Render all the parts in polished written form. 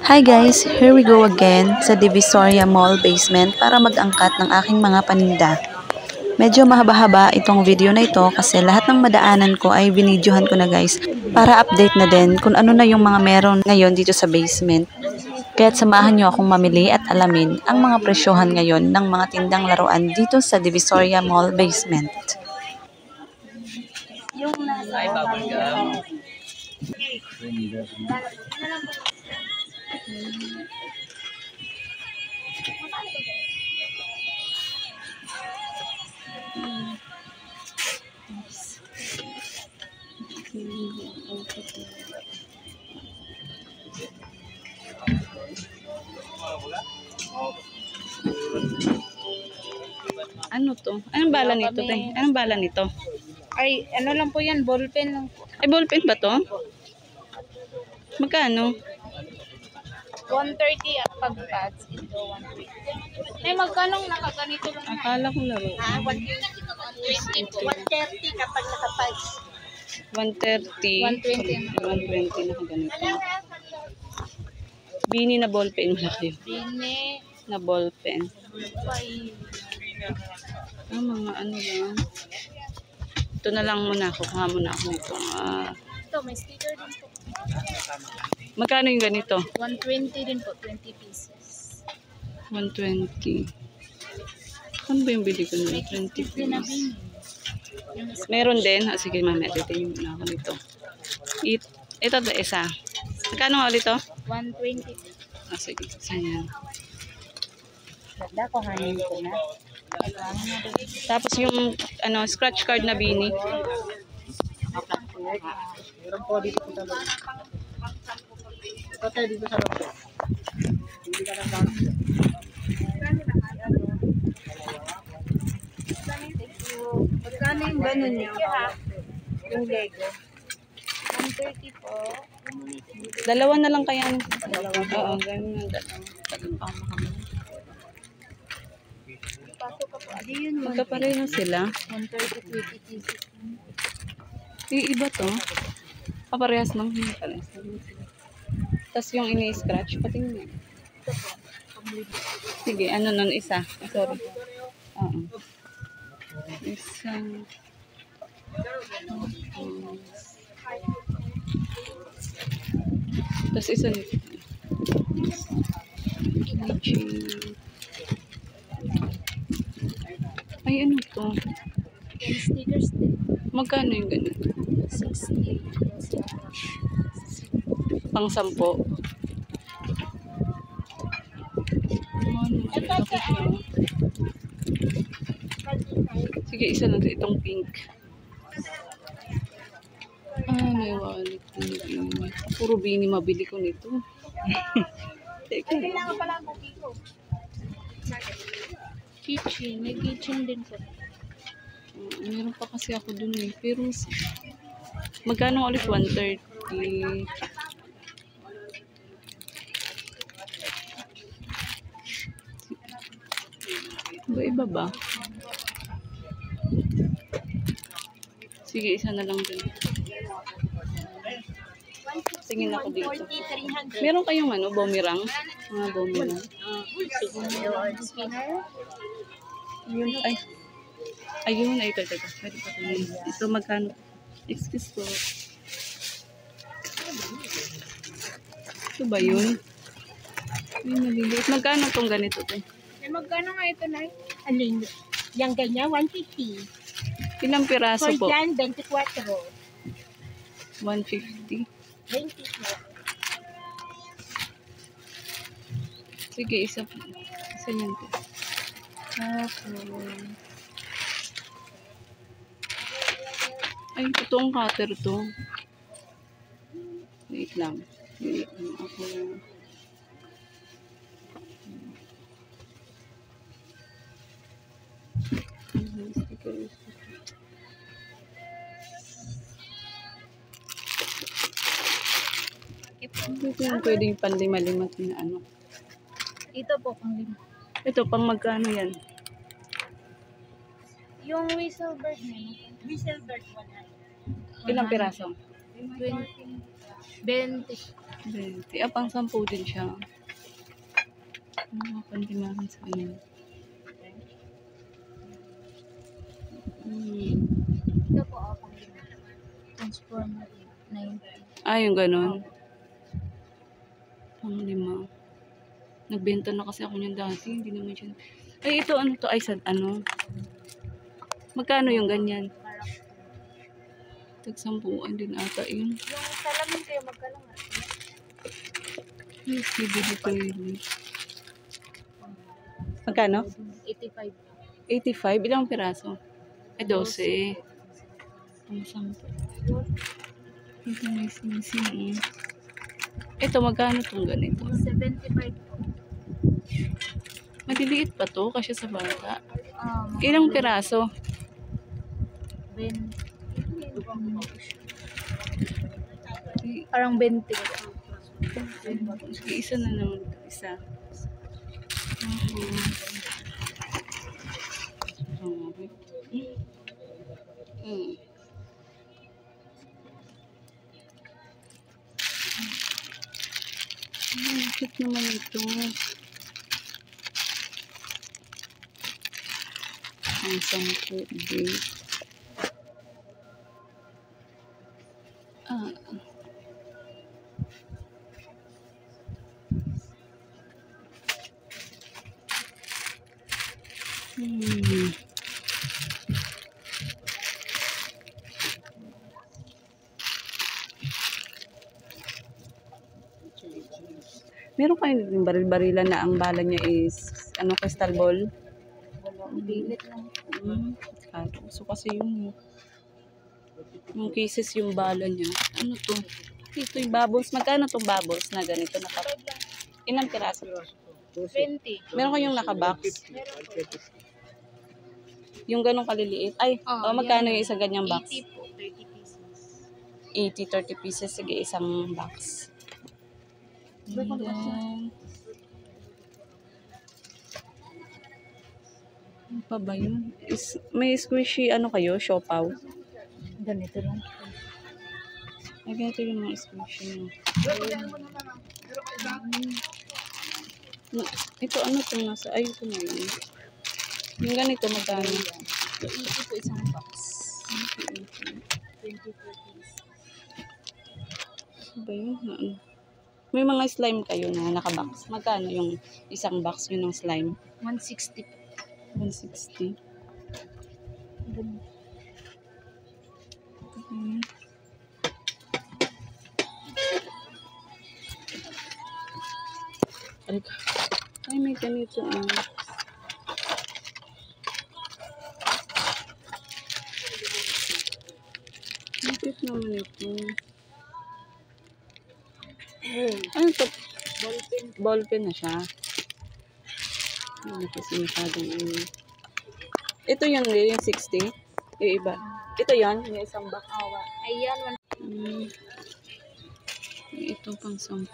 Hi guys, here we go again sa Divisoria Mall basement para mag-angkat ng aking mga paninda. Medyo mahaba-haba itong video na ito kasi lahat ng madaanan ko ay binidyohan ko na guys para update na din kung ano na yung mga meron ngayon dito sa basement. Kaya't samahan nyo akong mamili at alamin ang mga presyohan ngayon ng mga tindang laruan dito sa Divisoria Mall basement. Yung ano to? Anong bala nito, tay? Anong bala nito? Ay, ano lang po yan, ballpen lang po. Ay, ballpen ba to? Magkano? 130 pag pads, ito 130. Ay, magkano nakaganito lang na? Akala ko laro. 120 po. 130 kapag nakapads. 130. 120 na ganito. Bini na ballpen wala kayo. Bine. Na ballpen. Ay. Mga ano lang. Ito na lang muna ako. Kuha muna ako nito. Ito, may sticker din po. Magkano yung ganito? 120 din po, 20 pieces. 120. Ano ba yung bili ko nila? 20 Din na pieces. bini. Meron din. Sige mamaya. Titingin muna ako nito. Ito na isa. Magkano nga ulit to? 120. Sige. Saan Ganda ko, hanin ko na. Tapos yung scratch card na bini. Meron po dito sa loob. Ito tayo dito sa loob. Hindi ka lang lang. Magkano yung ganun niya? Yung Lego. 130 po. Dalawa na lang kaya. Oo, ganun yung dalawa. Tagal pa ako makamali. Pasok ka po. Adi yun, Magkapareho sila. 130, 20 pieces. Yung iba to. Kaparehas lang. Tapos yung ini-scratch. Patingin. Sige, ano nun? Isa. Sorry. Oo. Isa. Tapos isa nito. Ay, ano to? Yung stickers din. Magkano yung ganito? 60. Pang 10. Sige, isa lang itong pink. May wallet. Puro bini mabili ko nito. Teka. Kailangan pala ang ko. Kitchen. May kitchen din po. Meron pa kasi ako dun eh. Pero magkano ulit? 130. Iba ba? Sige, isa na lang din. Tingin ako dito. Meron kayong boomerang? Mga boomerang. Spinner. Yun, ay. Ayun, ito. Pwede pa tingin. Ito magkano? Excuse po. Ito ba yun? Ay, maliliit. Magkano itong ganito? Ay, magkano nga ito na? Alin? Yung ganyan, 150. Ilang piraso po? Yan, 24. 150. 20 po. Sige, isa yan po. Ay, totoong cutter to. Wait lang. Ako. Ito yung pwedeng panlima-limat na ano. Ito po, pang lima. Ito, pang magkano yan? Yung whistle bird na yun. Whistle bird 100. Ilang piraso? 20. 20. Pang 10 din siya. Mga pandimahan sa kanya. Ito po, pang lima. Transformer 90. Yung ganun. Pang 5. Nagbenta na kasi ako niyan dati. Hindi naman siya. Ito ano to? Ano? Magkano yung ganyan? Tag 10 din ata yun. Yung salamin kayo, magkano nga? Yes, bibili ko yun. Magkano? 85. 85. Ilang piraso? 12. Ang 10. Ito may sinising. Ito, magkano itong ganito? 75 po. Maliliit pa to kasi sa bata. Ilang piraso? 20. Parang 20. Sige, isa na naman. Isa. Cute naman ito. Ang 10 din. Meron kayong baril-barilan na ang bala niya is crystal ball? Bilit lang. So kasi yung cases yung bala niya. Ano to? Ito yung bubbles. Magkano tong bubbles na ganito? Ilang piraso? 20. Meron kayong naka-box? Yung ganong kaliliit? Magkano yung isang ganyang box? 80 po, 30 pieces. 80, 30 pieces. Sige, isang box. And then, ano pa ba yun? May squishy, kayo? Siopaw? Ganito lang. Ganito yung mga squishy. Ito, ito nasa? Ito na yun. Yung ganito, magkano? 80 po isang box. 20 per piece. Ano ba yun? May mga slime kayo na naka-box. Magkano yung isang box yun ng slime? 160 po. 160. Ay, may ganito. Bakit naman ito? Ano ito? Ballpen. Ballpen na siya. Hindi kasi masyadong Ito yun, yung 60. Yung iba. Ito yun, yung isang box. Ayan, Ito pang 10.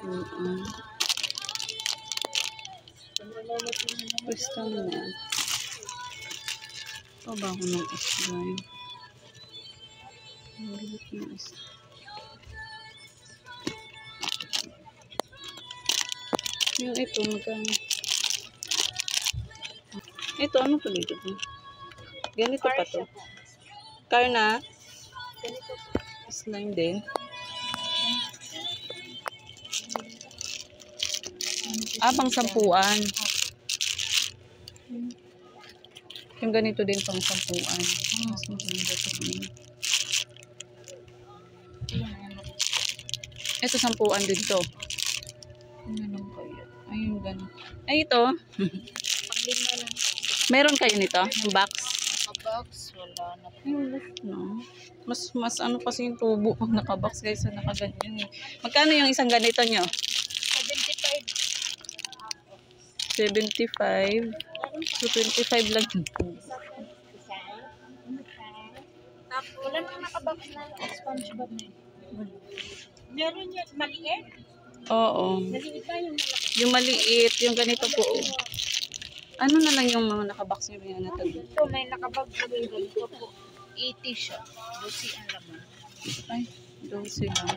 Crystal na. Paba ko ng slime. Yung ito, magkano? Ito, ano to dito? Ganito pa to. Karna? ganito po. Slime din. Pang 10. Yung ganito din pang 10. Mas maganda ito. Ito 10 din to. Ano kaya? Ayun, gano'n. Ay, ito. Pang-lima lang. Meron kayo nito? Yung box? Box, wala na po. No. Mas kasi yung tubo pag naka-box guys sa nakaganyan. Magkano yung isang ganito nyo? 75. So, 25 lang. Tapos, wala nang nakabox na SpongeBob na yun. Meron yun, maliit? Oo. Maliit ba yung malaki? Yung maliit, yung ganito po. Ano na lang yung mga nakabox nyo yung natag? Ito, may nakabag na ganito po. 80 siya. 12 ang laman. Ay, 12 lang.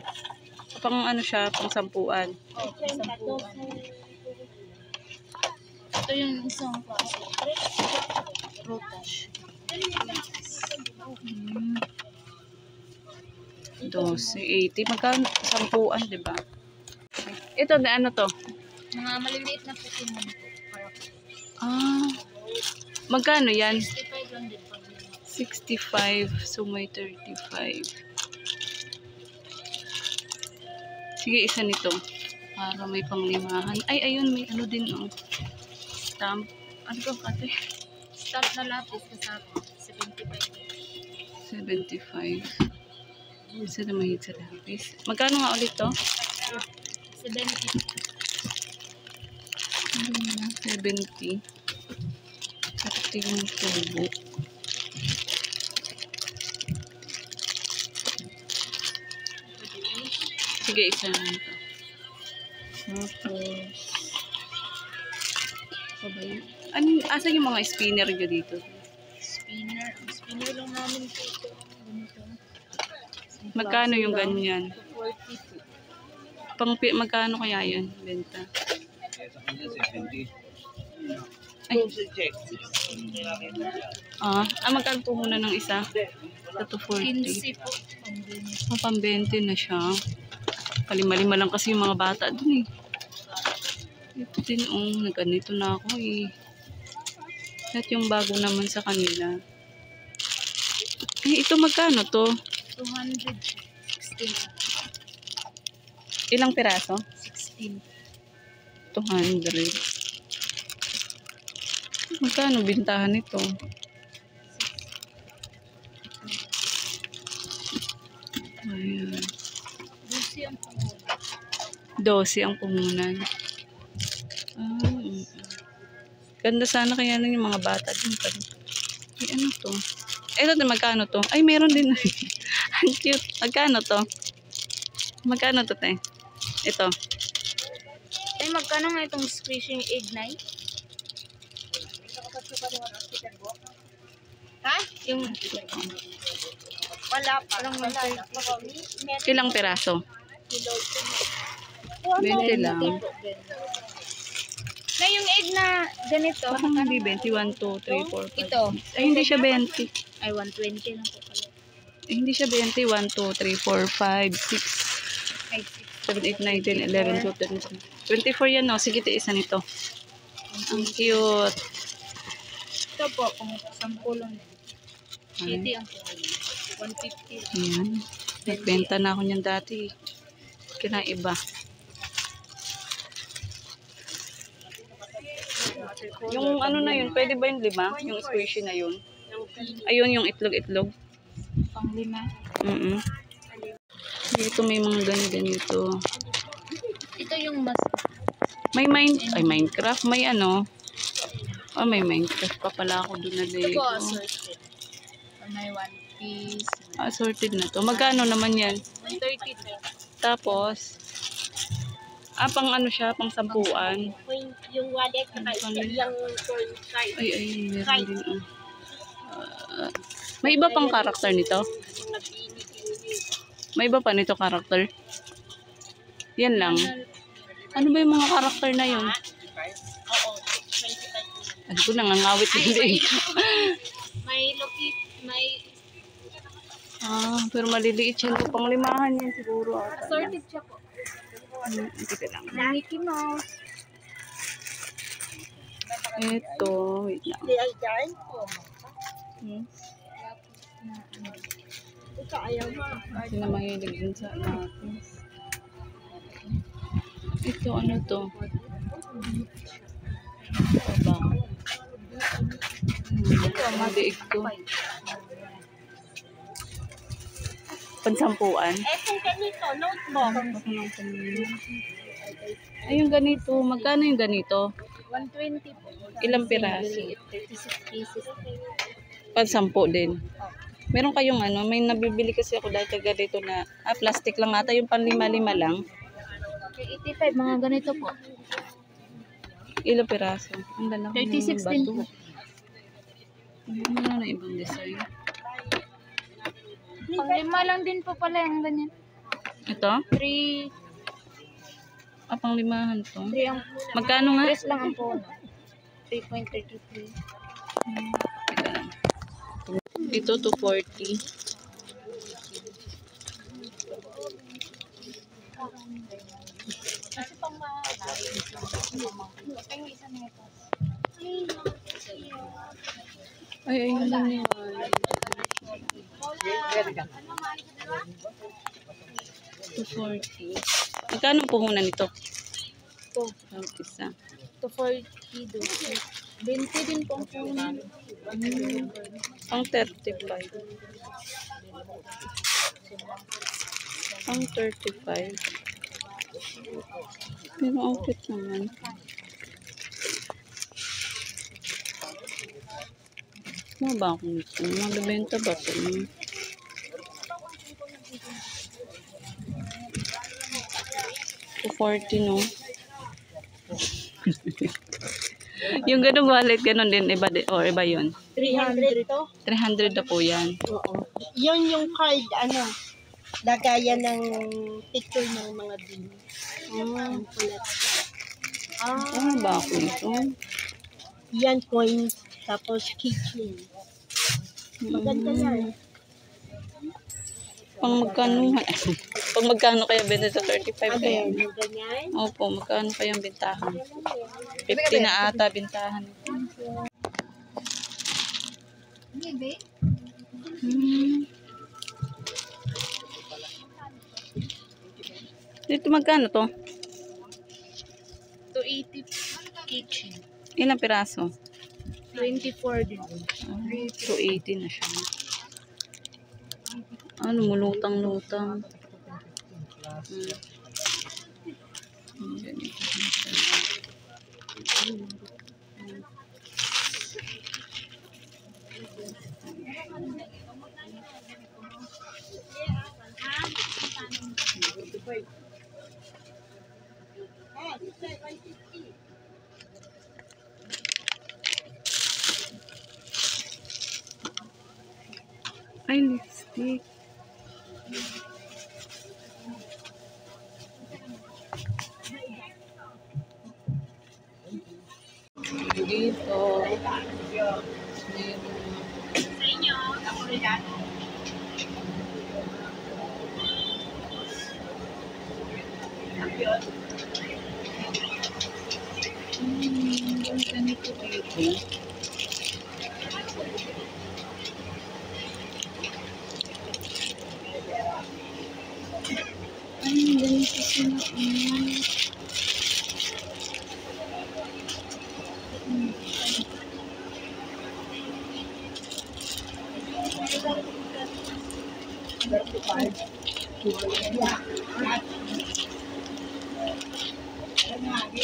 Pang ano siya, pang sampuan. Oh, sampuan. Ito yung isang klase. Rotash. 12.80. Magkano? Sampuan, di ba? Ito, na ano to? Mga maliliit na Pokemon po. Ah, magkano yan? 65 lang din pag 65. So, may 35. Sige, isa nito. Para may panglimahan. Ay, ayun, may ano din, oh. Stamp. Ano to, ate? stamp na lapis kasama. 75. 75. Isa na mahit sa lapis. Magkano nga ulit to? 70. 70. Ito yung tubo. Sige, isa na ito. Tapos, asan yung mga spinner nyo dito? Spinner. Spinner lang namin po ito. Ganito. Magkano yung ganyan? 40 po. Magkano kaya yun? Benta. Ay. Magkano po muna ng isa? Ito 40. 15 po. Pambente na siya. Kalima-lima lang kasi yung mga bata dun eh. Ito din, nagganito na ako eh. At yung bago naman sa kanila. Eh, ito magkano to? 216. Ilang piraso? 16. 200. Magkano bintahan nito? Ayan. 12 ang puhunan. Ganda sana kaya nun yung mga bata din. Ay, ano to? Ito din, magkano to? Ay, meron din. Ang cute. Magkano to? Magkano to, te? Ito. Ay, magkano nga itong squishing egg na Ha? Yung wala pa lang Ilang piraso? 20 lang. Na yung egg na ganito. Parang hindi 20. 1, 2, 3, 4, 5. Ito. Ay, hindi siya 20. Ay, 120 lang po pala. Eh, hindi siya 20. 1, 2, 3, 4, 5, 6, 7, 8, 9, 10, 11, 12, 13. 24 yan, no? Sige, isa nito. Ang cute. Ito po, kung 10 lang. Shitty ang po. 150 lang. Ayan. Nagbenta na ako niyan dati. Kinaiba. Yung ano na yun, pwede ba yung 5? Yung squishy na yun? Ayun, yung itlog-itlog. Pang 5. Dito may mga ganito. Ito yung mas May Minecraft. May ano. May Minecraft pa pala ako doon na ito Lego. po assorted. May 1 piece. Assorted na to. Magkano naman yan? 130. Tapos, pang ano siya, pang sampuan. Yung wallet na yung coin card. Ay, meron din. May iba pang karakter nito? May iba pa nito karakter? Yan lang. Ano ba yung mga karakter na yun? Oo, 25. Ano ko nangangawit hindi. May lupit, may Pero maliliit siya. Pang 5 yan siguro. assorted siya po. Ito lang. Mickey Mouse. Ito. Wait lang. Di ay dyan po. Ito ayaw mo. Kasi na mahilig din sa lapis. Ito ano to? Aba. Ito, maliig to. Pansampuan. Kung ganito, notebook. Ay, yung ganito. Magkano yung ganito? 120 po. Ilang piraso? 36 pieces. Pansampu din. Meron kayong may nabibili kasi ako dahil ganito na, plastic lang ata, yung pan 5 lang. 85, mga ganito po. Ilang piraso? Ang lalaki ng 36 din po. Ano na ibang design? Pang 5 lang din po pala yung ganyan. Ito? 3 Pang limahan to. 3 ang Magkano nga? 3 lang ang puno. 3.33. Teka lang. Ito 240. Kasi pang ay isa na ito. Ay, ayun lang yan. 240. Magkano ang puhunan nito? Ito. Ang isa. Ito 40 do. 20 din po ang puno. Pang 35. Pang 35. Pero ang cute naman. Ano ba akong ito? Magbibenta ba ito? 240 no? Yung ganung wallet, ganun din, iba, or iba yun? 300 to? 300 na po yan. Oo. Yun yung card, lagayan ng picture ng mga bin. Ano ba ako ito? Yan, coins, tapos keychain. Maganda yan. Pang magkano? Pang magkano kaya benta sa 35 kaya? Yung ganyan. Opo, magkano kaya ang bintahan? 50 na ata bintahan. Dito magkano to? 280 kitchen. Ilang piraso? 24 din. 280 na siya. Ano, mulutang-lutang. Ganito. Ay, lipstick. Dito. Ganito dito. Ay, ganito sila.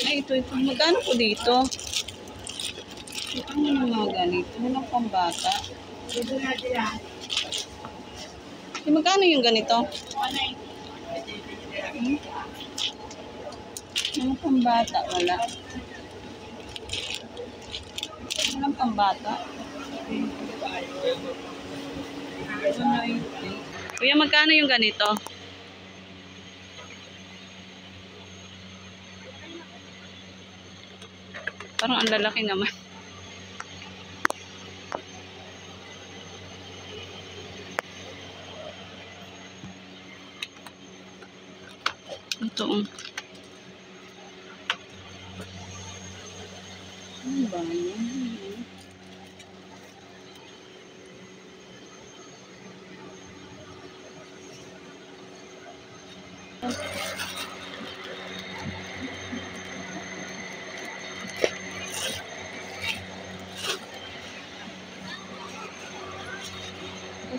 Ay, ito. Magkano po dito? Ano yung mga ganito? Walang pambata. Magkano yung ganito? Walang pambata. Wala. Walang pambata. Kuya, magkano yung ganito? Parang ang lalaki naman. Ito. Ano ba yan?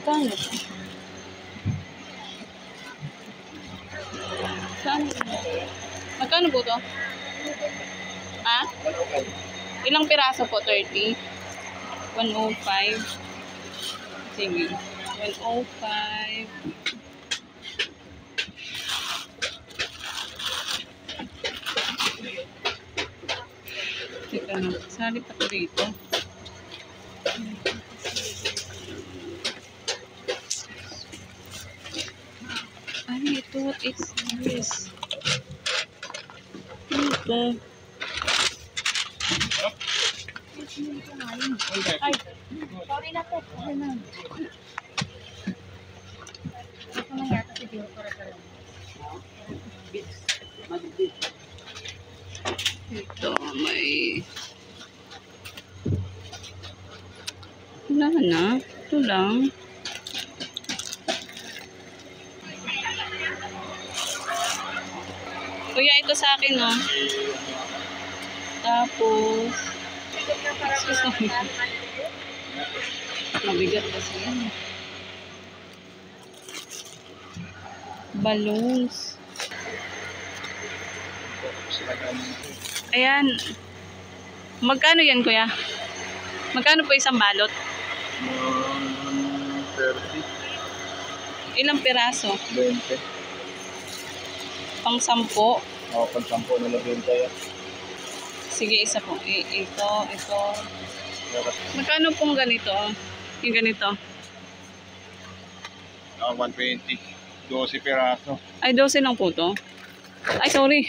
Magkano? Saan? Magkano po to? Ha? Ilang piraso po? 30? 105? Sige. 105. Teka na. Sali pa ito dito. Ay, ito. What is this? Ano to? Ay, sorry na po. Okay na. Ito na yata siguro para sa lang. Ito, may... Wala na. Ito lang. Kuya, ito sa akin, no? Tapos... Mabigat kasi yan. Balloons. Ayan. Magkano yan, kuya? Magkano po isang balot? 30, Ilang piraso? 20. Pang 10. Ako pang 10 na lang yan. Sige, isa po. Ito. Magkano pong ganito? Yung ganito? 120. 12 piraso. Ay, 12 lang po to. Ay, sorry.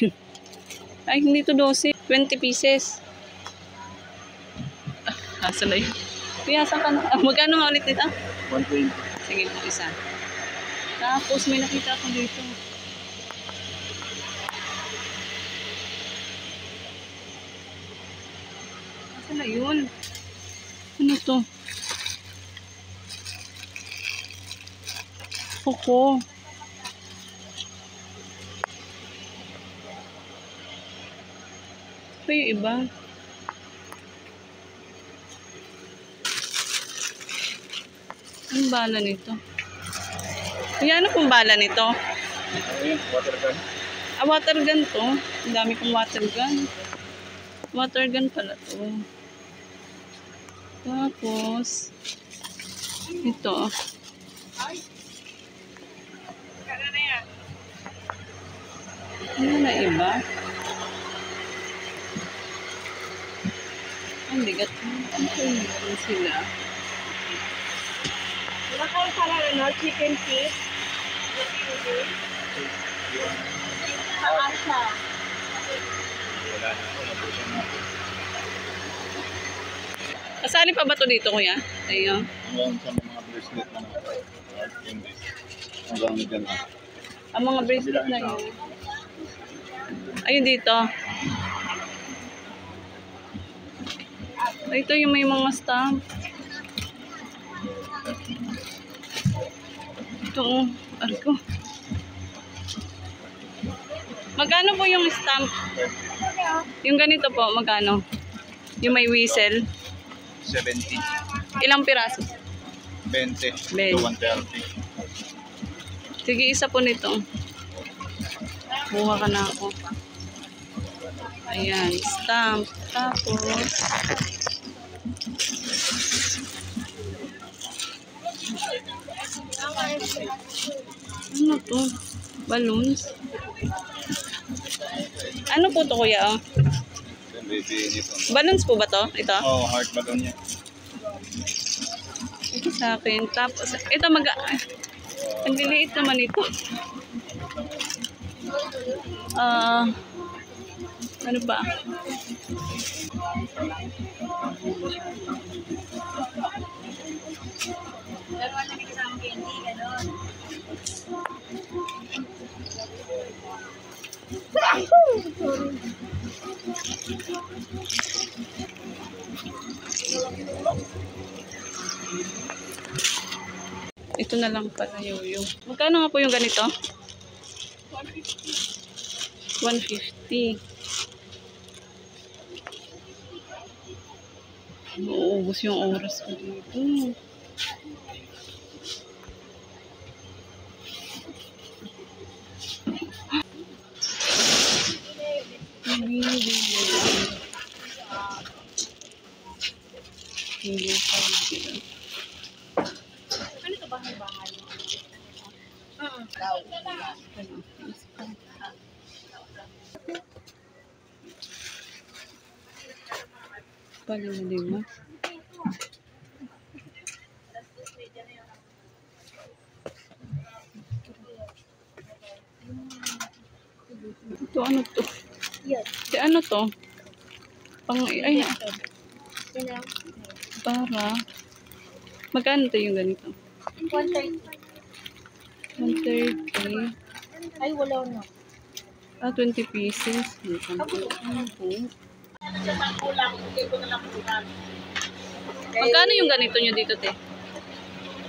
Ay, hindi to 12. 20 pieces. Asa na yun? Kuya, saan ka na? Magkano nga ulit dito? 120. Sige po, isa. Tapos may nakita ko dito. Asa na yun? Ano to? Koko. Ito yung iba. Anong bala nito? Kuya, ano pong bala nito? Ayun, water gun. Ah, water gun to. Ang dami kong water gun. Water gun pala to. Tapos, ito. Ano na iba? Ang bigat. Ano sila? Wala kayo pala ano, chicken feet? Asa. Wala na ako, nabusan na ako. Kasali pa ba to dito, kuya? Ayun. Hanggang sa mga bracelet na hanggang dyan na. Ang mga bracelet na yun. Ayun dito. Ito yung may mga stamp. Ito, oh. Arko. Magkano po yung stamp? Yung ganito po, magkano? Yung may whistle. 70, Ilang piraso? 20, 20. to 130. Sige, isa po nito. Buha ka na ako. Ayan, stamp. Tapos, ano to? Balloons. Ano po to, kuya? Oh? Yung baby nito. Balloons po ba to? Ito? Oh, heart balloon niya. Ito sa akin. Tapos, ito ang liliit naman ito. Ano ba? Ito na lang pala yung. Magkano nga po yung ganito? 150. Nauubos yung oras ko dito. Hindi pa sila. Ano ito bahay-bahay? Pala na din mo. Ito ano to? Yan. Si ano to? Ay, Yan lang. para. Magkano to yung ganito? 130. 130. Ay, wala na. 20 pieces. Magkano yung ganito nyo dito, te?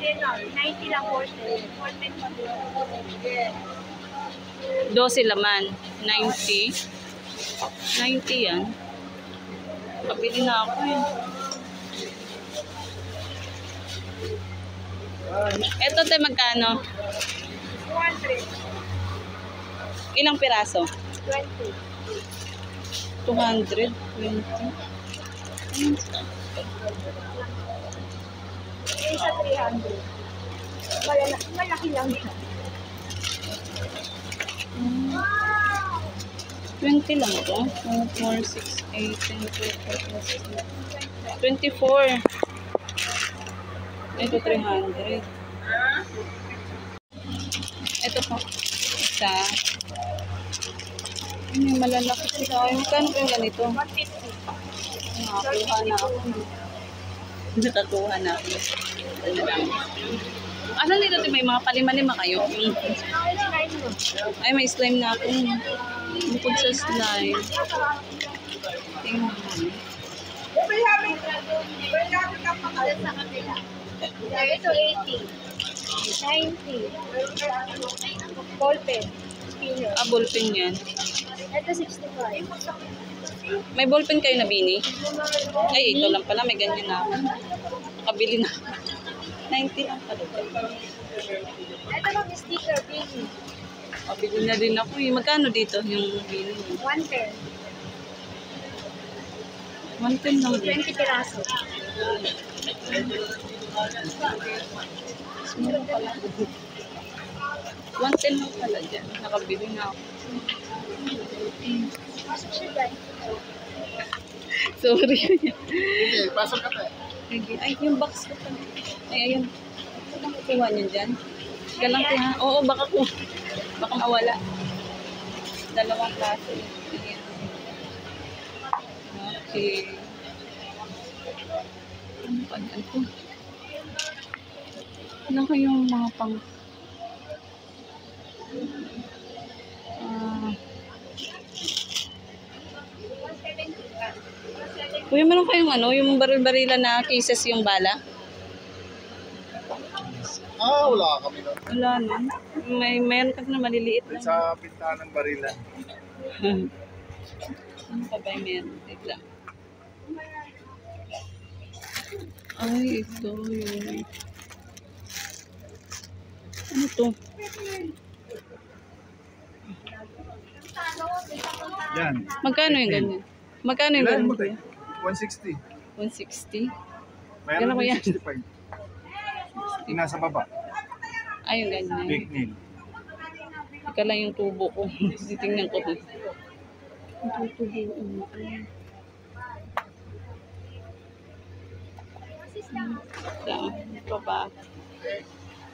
90 lang po siya. 12 laman. 90. 90 yan. Kabili na ako eh. Eto, te, magkano? 200. Ilang piraso? 20. 220. Isa 300. Malaki lang siya. 20 lang to. 2, 4, 6, 8, 10, 12, 13, 24. Ito 300. Ito po. Isa. Ano yung malalaki sila? Magkano po yung ganito? 150. Nakakuha na ako. Nakakuha na ako. Ano lang. Asan dito may mga palima-lima kayo? Ay, may slime na ako. Bukod sa slime. Tingnan mo. Ito 80. 90. Ballpen. Spinner. Ballpen yan. Ito 65. May ballpen kayo na bini? Ay, ito lang pala. May ganyan na ako. Nakabili na. 90 lang pala. Ito lang sticker. Bini. Nakabili na din ako. Magkano dito yung bini? 110. 110 lang din. 20 piraso. Small pala. 110 lang pala dyan. Nakabili na ako. Pasok siya dyan. Sorry. Sige, pasok ka tayo. Ay, yung box ko pala. Ay, ayun. Saan kukuha niyo dyan? Galang ko ha. Oo, baka mawala. Dalawang kaso. Ayan. Okay. Ano pa dyan ko? Ano kayong mga pang... Kuya, meron kayong ano, yung baril-barilan na cases yung bala? Wala kami nun. Wala no. Meron kasi na maliliit lang. Sa pintahan ng barilan. Ano pa ba yung meron? Wait lang. Ay, ito yung... Ano to? Yan. Magkano yung ganyan? Magkano yung Ilan mo ganyan? tayo? 160. 160? Mayroon Gano'n ko yan? din 65. Yung nasa baba. Ay, yung ganyan. Big nail. Ika lang yung tubo ko. Titingnan ko. Yung tubo ko. Ito ba?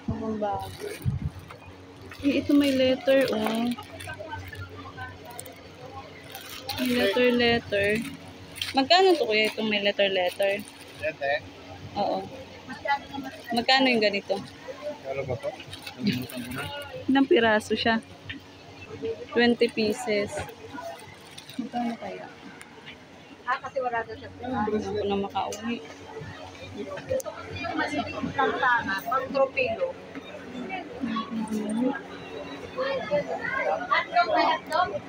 Ang bago. Eh, ito may letter, oh. May letter. Magkano to kuya itong may letter? Yan eh. Oo. Magkano yung ganito? Kalo ba to? Nalimutan ko na. Ilang piraso siya? 20 pieces. Magkano kaya? Kasi wala doon siya. Ako na makauwi. Plantana. Pang tropilo.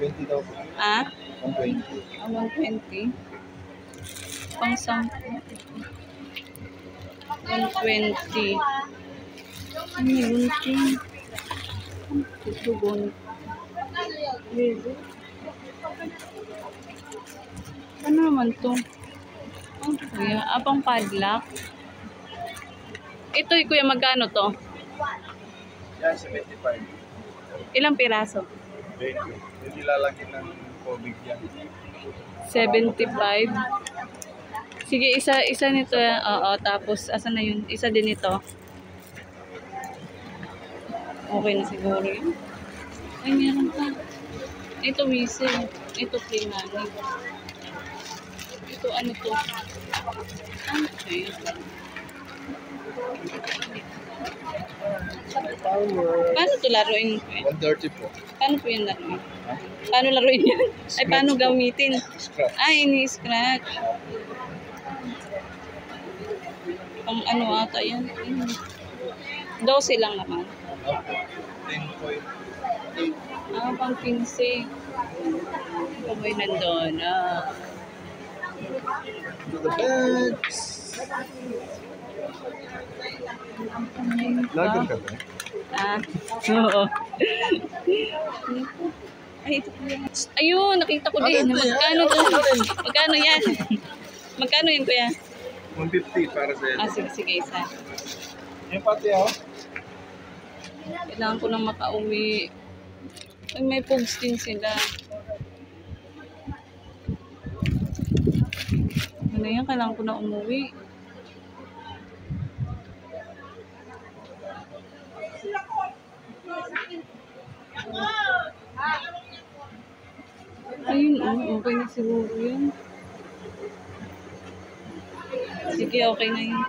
$20 daw po. Ah? 120. 120. Pang 10. 120. Ano yun? Ito bon. Ano naman to? Ang kuya, pang padlock. Ito, kuya, magkano to? Yan, 75. Ilang piraso? 20. Hindi lalagyan ng COVID yan. 75. Sige, isa nito. Oo, tapos asan na yun? Isa din ito. Okay na siguro yun. Ay, meron pa. Ito missing. Ito Prinani. Ito ano to? Ano to yun? Paano to laruin? 130 po. Paano po yung laruin? Paano laruin yan? Ay, paano gamitin? Scratch. Ay, ini-scratch. Pang ano ata yan? 12 lang naman. Opo. 10 point. Ah, pang 15. Kumoy nandun. Ah. To the beds. Lager ka ba? Ah, oo. Ay, ito po yan. Ayun, nakita ko din. Magkano to? Magkano yan? Magkano yan, kuya? 150 para sa Ah, sige, sige, isa. Yung pati ako. Kailangan ko nang makauwi. Ay, may pugs din sila. Ano yan? Kailangan ko na umuwi. Ayun, okay na siguro yun. Sige, okay na yun.